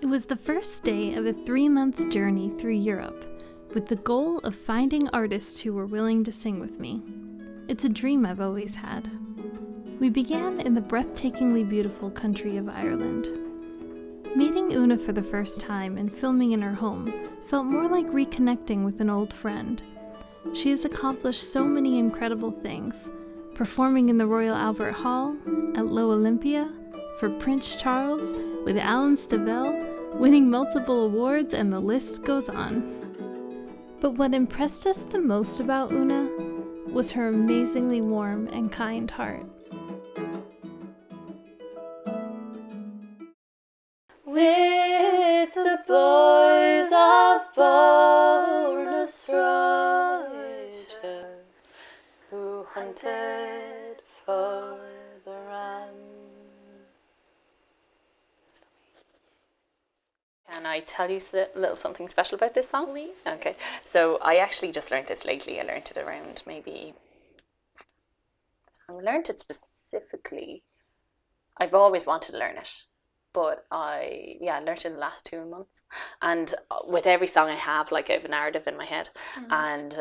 It was the first day of a 3-month journey through Europe, with the goal of finding artists who were willing to sing with me. It's a dream I've always had. We began in the breathtakingly beautiful country of Ireland. Meeting Una for the first time and filming in her home felt more like reconnecting with an old friend. She has accomplished so many incredible things, performing in the Royal Albert Hall, at Low Olympia, for Prince Charles, with Alan Stivell, winning multiple awards, and the list goes on. But what impressed us the most about Una was her amazingly warm and kind heart. With the boys of Bonus Roger, who hunted for the ram. Can I tell you a little something special about this song? Please. Okay, so I actually just learned this lately. I learned it around I learned it specifically. I've always wanted to learn it, but I learned it in the last 2 months. And with every song I have a narrative in my head. Mm-hmm. And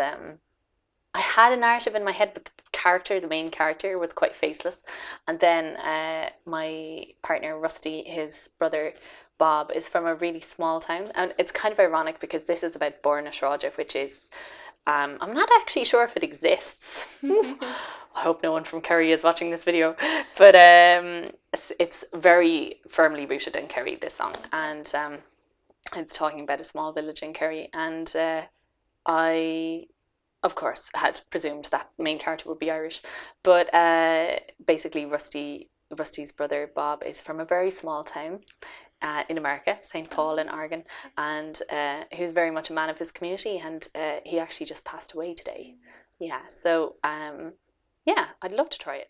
I had a narrative in my head, but the main character was quite faceless. And then my partner, Rusty, his brother, Bob, is from a really small town. And it's kind of ironic because this is about Bonus Roger, which is, I'm not actually sure if it exists. I hope no one from Kerry is watching this video. But it's very firmly rooted in Kerry, this song. And it's talking about a small village in Kerry. And I, of course, had presumed that main character would be Irish. But basically, Rusty's brother, Bob, is from a very small town in America, St. Paul in Oregon, and he was very much a man of his community, and he actually just passed away today. Yeah, so I'd love to try it.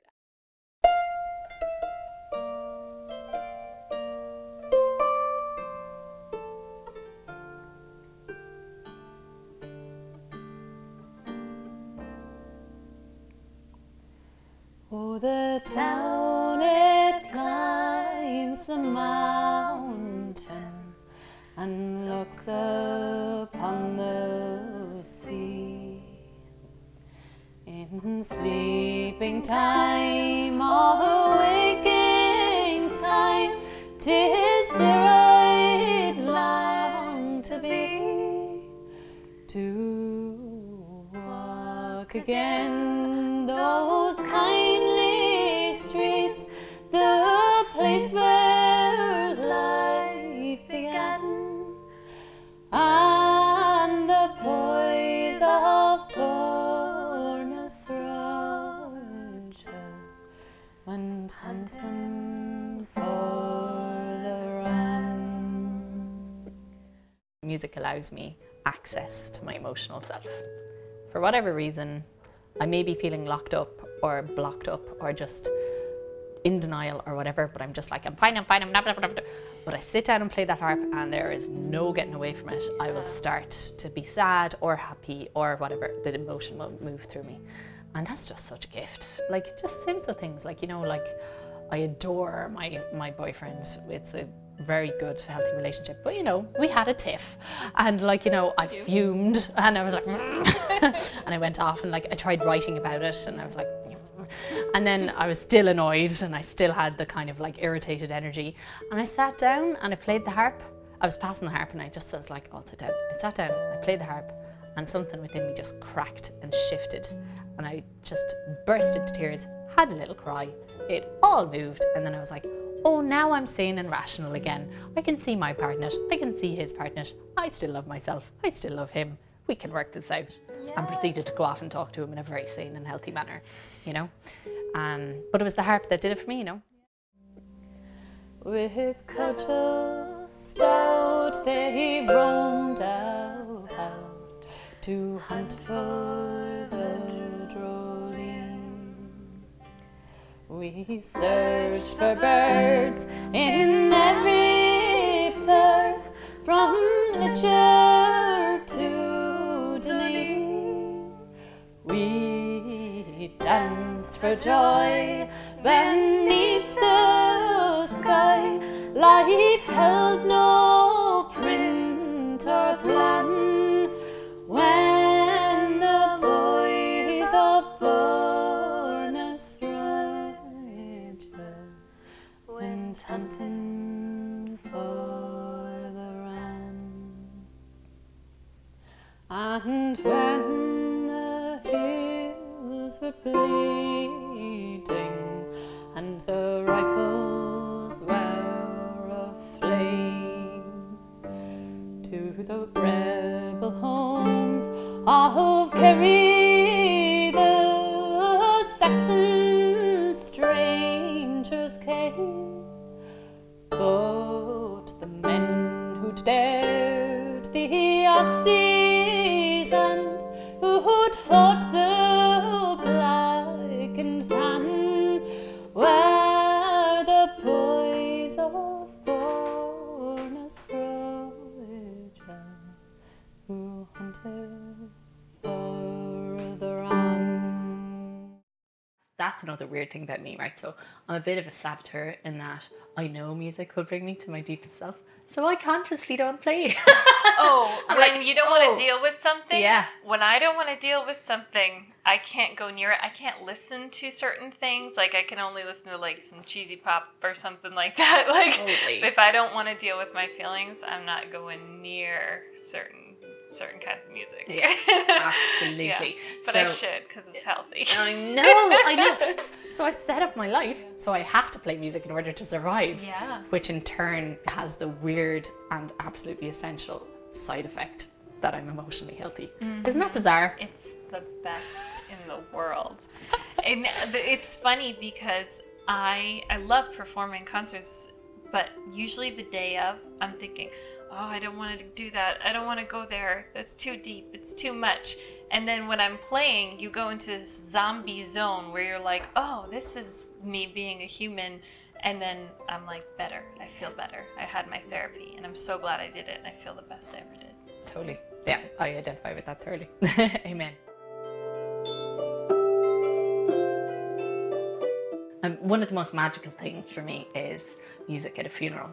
Oh, the town, it climbs the mountain and looks upon the sea. In sleeping time or waking time, 'tis there I'd long to be, to walk again those kindly streets, the place where life began, and the boys of Bonus Roger went hunting for the ram. Music allows me access to my emotional self. For whatever reason, I may be feeling locked up or blocked up or just in denial or whatever, but I'm just like, I'm fine, blah, blah, blah, blah. But I sit down and play that harp and there is no getting away from it. I will start to be sad or happy or whatever, the emotion will move through me. And that's just such a gift. Just simple things, I adore my boyfriend. It's a very good, healthy relationship. But we had a tiff, and I fumed, and I was like, and I went off and I tried writing about it, and I was like, and then I was still annoyed, and I still had the kind of irritated energy. And I sat down and I played the harp. I was passing the harp, and I was like, oh, I'll sit down. I sat down, I played the harp, and something within me just cracked and shifted, and I just burst into tears, had a little cry. It all moved, and then I was like, oh, now I'm sane and rational again. I can see my part in it. I can see his part in it. I still love myself. I still love him. We can work this out. Yeah. And proceeded to go off and talk to him in a very sane and healthy manner, But it was the harp that did it for me, With cudgels stout they roamed out to hunt for the droline. We searched for birds in every firth, from Litcher to Deneen. We danced for joy beneath the sky. Life held no hunting for the run. And when the hills were bleeding and the rifles were aflame, to the rebel homes of Kerry the Saxon strangers came, but the men who'd dared the oxys and who'd fought the black and tan were the boys of Borna's Roger, who hunted for the run. That's another weird thing about me, right? So I'm a bit of a saboteur in that I know music will bring me to my deepest self, so I consciously don't play. Oh, I'm when like, you don't want to deal with something? Yeah. When I don't want to deal with something, I can't go near it. I can't listen to certain things. Like, I can only listen to, like, some cheesy pop or something like that. Like, Totally. if I don't want to deal with my feelings, I'm not going near certain kinds of music. Yeah, absolutely. Yeah. But So, I should, because it's healthy. I know. So I set up my life, so I have to play music in order to survive. Yeah. Which in turn has the weird and absolutely essential side effect that I'm emotionally healthy. Mm-hmm. Isn't that bizarre? It's the best in the world. And it's funny because I love performing concerts, but usually the day of, I'm thinking, oh, I don't want to do that. I don't want to go there. That's too deep. It's too much. And then when I'm playing, you go into this zombie zone where you're like, oh, this is me being a human. And then I'm like, better. I feel better. I had my therapy, and I'm so glad I did it. And I feel the best I ever did. Totally. Yeah, I identify with that thoroughly. Amen. One of the most magical things for me is music at a funeral.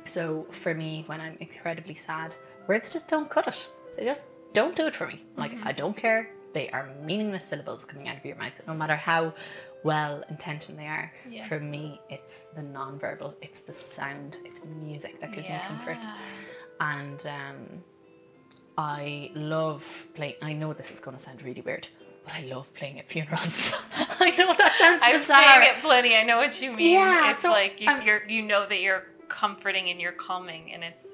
So for me, when I'm incredibly sad, words just don't cut it. They just don't do it for me. Like, I don't care. They are meaningless syllables coming out of your mouth, no matter how well intentioned they are. Yeah. For me, it's the non-verbal, it's the sound, it's music that gives me comfort. And I love playing, I know this is going to sound really weird, but I love playing at funerals. I know that sounds bizarre. I've seen it plenty. I know what you mean. Yeah, It's so, like you know that you're comforting and you're calming, and it's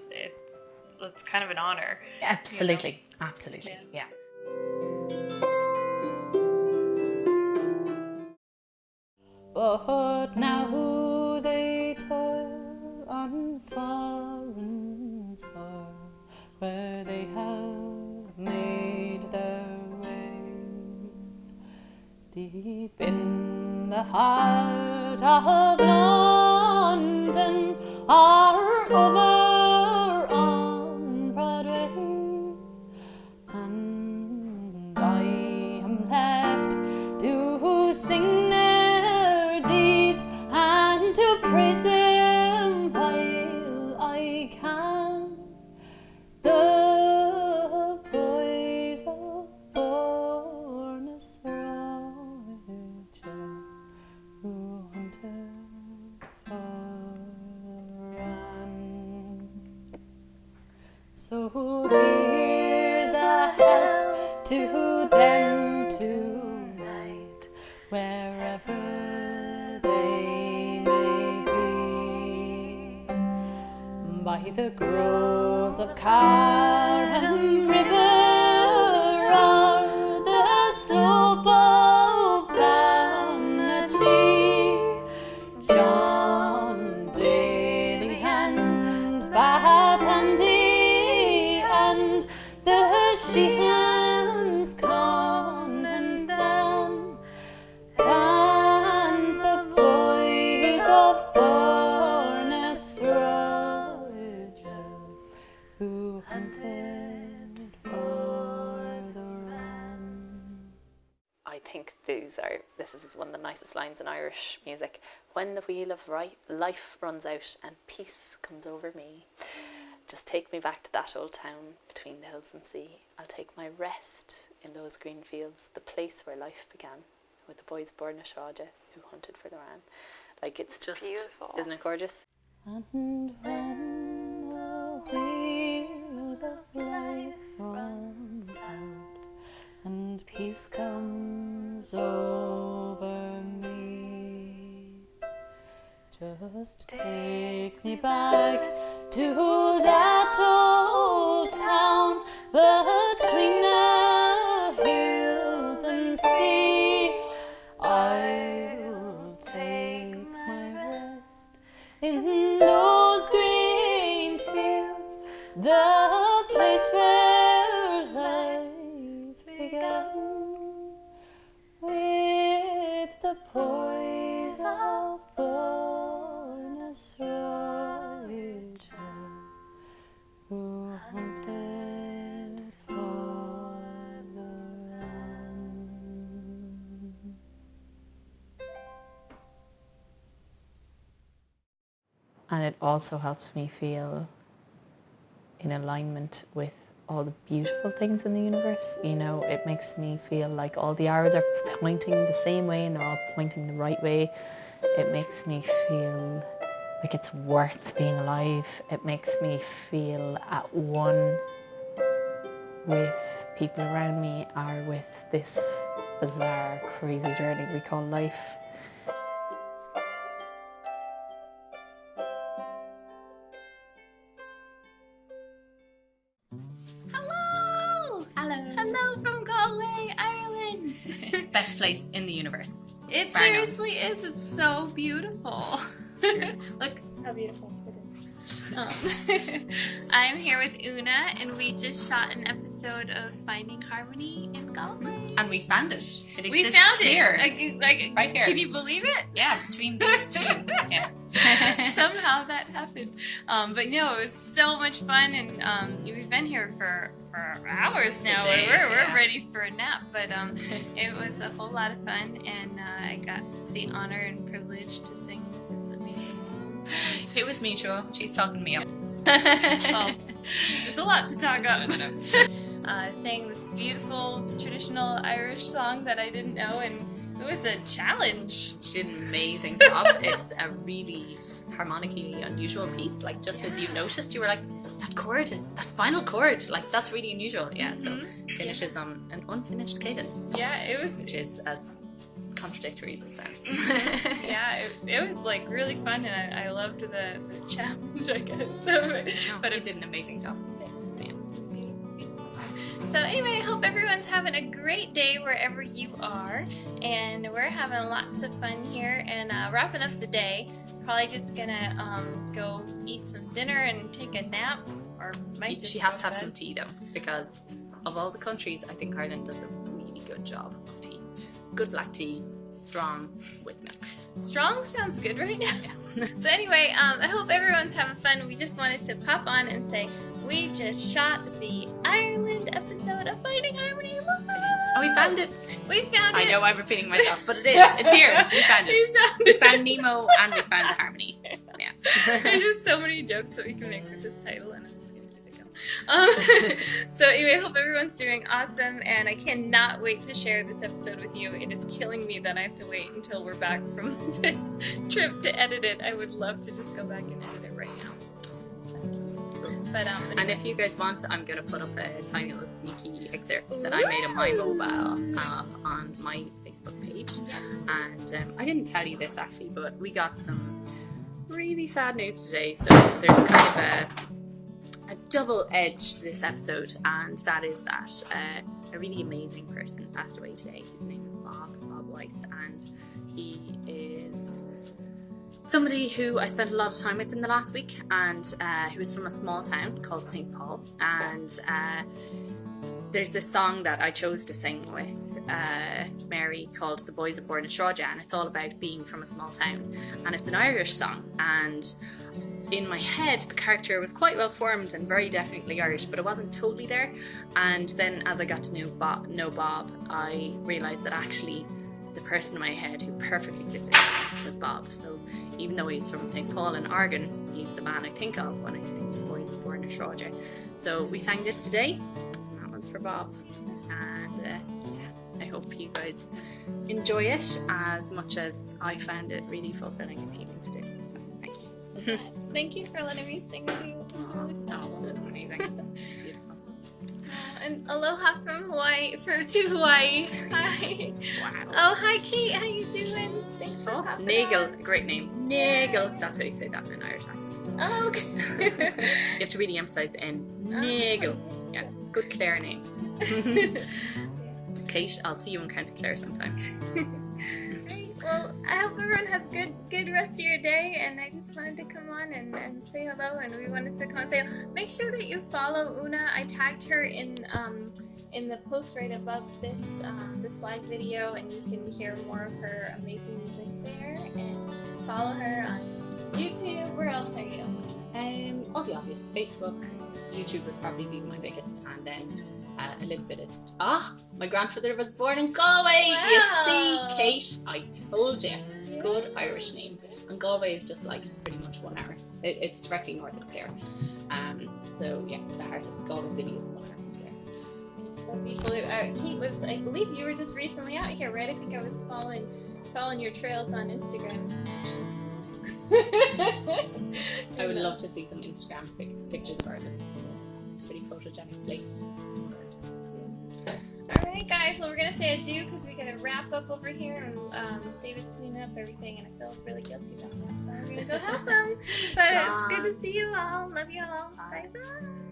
kind of an honor. Absolutely, you know? absolutely, yeah. But now they toil on foreign soil, where they have made their way, deep in the heart of London, or over on Broadway, and I am left to sing their deeds and to praise them while I can. The boys of Borna's Roger, who hunted for the run. So here's a health to them tonight, wherever they may be, by the groves of Carham River or the slope of Fhlannagáin, John Daly and Batandy and the Sheehan's Con and Dan, and the boys of Borna's Roger, who hunted for the run. I think this is one of the nicest lines in Irish music. When the wheel of life runs out and peace comes over me, just take me back to that old town between the hills and sea. I'll take my rest in those green fields, the place where life began, with the boys born a Shraja who hunted for the ran. Like, it's just beautiful. Isn't it gorgeous? And when the wheel of life runs out and peace comes over me, just take me back to that old town between the hills and sea. I'll take my rest in those green fields, the place where life began, with the poise of Bernath who hunted for the ram. And it also helps me feel in alignment with all the beautiful things in the universe. You know, it makes me feel like all the arrows are pointing the same way and they're all pointing the right way. It makes me feel like it's worth being alive. It makes me feel at one with people around me or with this bizarre, crazy journey we call life. Hello from Galway, Ireland. Best place in the universe. It Bar none. seriously is. It's so beautiful. Look how beautiful it is. I'm here with Una, and we just shot an episode of Finding Harmony in Galway. And we found it. It exists We found it here. Like, Right here. Can you believe it? Yeah, between these two. Yeah. Somehow that happened. But no, it was so much fun, and we've been here for hours now. day, We're yeah. ready for a nap, but it was a whole lot of fun, and I got the honor and privilege to sing with this amazing woman. It was mutual. She's talking me up. Well, there's a lot to talk about. No. Sang this beautiful traditional Irish song that I didn't know, and it was a challenge. She did an amazing job. It's a really harmonically unusual piece. Like, just as you noticed, you were like, that chord, that final chord, like, that's really unusual. Yeah, so finishes on an unfinished cadence. Yeah, it was. Which is as contradictory as it sounds. Yeah, it was like really fun, and I loved the challenge, I guess. But you did an amazing job. So anyway, I hope everyone's having a great day wherever you are, and we're having lots of fun here and wrapping up the day. Probably just gonna go eat some dinner and take a nap, or might just She has go to have bed. some tea though, because of all the countries, I think Ireland does a really good job of tea. Good black tea, strong, with milk. Strong sounds good right now. So anyway, I hope everyone's having fun. We just wanted to pop on and say we just shot the Ireland episode of Finding Harmony. Oh, we found it. We found it. I know I'm repeating myself, but it is. It's here. We found it. We found Nemo and we found the harmony. Yeah. There's just so many jokes that we can make with this title, and I'm just gonna keep it going. So anyway, I hope everyone's doing awesome, and I cannot wait to share this episode with you. It is killing me that I have to wait until we're back from this trip to edit it. I would love to just go back and edit it right now. But, And if you guys want, I'm going to put up a tiny little sneaky excerpt that I made on my mobile on my Facebook page. And I didn't tell you this actually, but we got some really sad news today. So there's kind of a double edge to this episode, and that is that a really amazing person passed away today. His name is Bob Weiss, and he is somebody who I spent a lot of time with in the last week, and he was from a small town called St. Paul, and there's this song that I chose to sing with Mary called The Boys of Bernath, and it's all about being from a small town, and it's an Irish song, and in my head the character was quite well formed and very definitely Irish, but it wasn't totally there. And then as I got to know Bob, I realised that actually the person in my head who perfectly fit this was Bob. So even though he's from St. Paul in Oregon, he's the man I think of when I sing The Boys of Bernath. So we sang this today, and that one's for Bob. And I hope you guys enjoy it as much as I found it really fulfilling and healing to do. So thank you. Thank you for letting me sing with you. It was really Oh, special. that's amazing. Beautiful. And aloha from Hawaii, to Hawaii. Hi. Wow. Oh, hi Kate. How you doing? Thanks for popping Nagle, on. great name. Nagle. That's how you say that in an Irish accent. Oh, okay. You have to really emphasize the N. Nagle. Yeah, good Claire name. Kate, I'll see you in County Clare sometime. Great. Well, I hope everyone has good rest of your day, and I just wanted to come on and say hello, and we wanted to come and say make sure that you follow Una. I tagged her in the post right above this live video, and you can hear more of her amazing music there, and follow her on YouTube. Where else are you? All the obvious. Facebook, YouTube would probably be my biggest, and then a little bit of my grandfather was born in Galway. Wow. You see, Kate, I told you. Good Irish name. And Galway is just like pretty much 1 hour. It's directly north of Clare. So yeah, the heart of Galway City is 1 hour from Clare. So beautiful. Kate was, I believe you were just recently out here, right? I think I was following your trails on Instagram. I would love to see some Instagram pictures of Ireland. It's a pretty photogenic place. Alright guys, well we're gonna say adieu because we gotta wrap up over here, and David's cleaning up everything and I feel really guilty about that, so I'm gonna go help him. But it's good to see you all. Love you all. Bye bye.